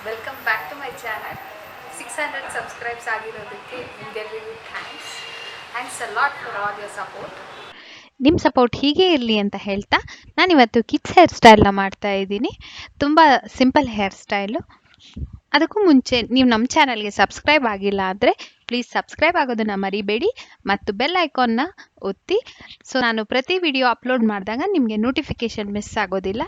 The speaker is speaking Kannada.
Welcome back to my channel. 600 subscribes ಆಗಿರೋದಕ್ಕೆ ನಿಮಗೆಲ್ಲರಿಗೂ thanks a lot for all your support. ನಿಮ್ಮ ಸಪೋರ್ಟ್ ಹೀಗೆ ಇರಲಿ ಅಂತ ಹೇಳ್ತಾ ನಾನಿವತ್ತು ಕಿಡ್ಸ್ ಹೇರ್ ಸ್ಟೈಲ್ನ ಮಾಡ್ತಾ ಇದ್ದೀನಿ. ತುಂಬ ಸಿಂಪಲ್ ಹೇರ್ ಸ್ಟೈಲು. ಅದಕ್ಕೂ ಮುಂಚೆ ನೀವು ನಮ್ಮ ಚಾನಲ್ಗೆ ಸಬ್ಸ್ಕ್ರೈಬ್ ಆಗಿಲ್ಲ ಅಂದರೆ ಪ್ಲೀಸ್ ಸಬ್ಸ್ಕ್ರೈಬ್ ಆಗೋದನ್ನು ಮರಿಬೇಡಿ ಮತ್ತು ಬೆಲ್ ಐಕಾನ್ನ ಒತ್ತಿ. ಸೊ ನಾನು ಪ್ರತಿ ವಿಡಿಯೋ ಅಪ್ಲೋಡ್ ಮಾಡಿದಾಗ ನಿಮಗೆ ನೋಟಿಫಿಕೇಷನ್ ಮಿಸ್ ಆಗೋದಿಲ್ಲ.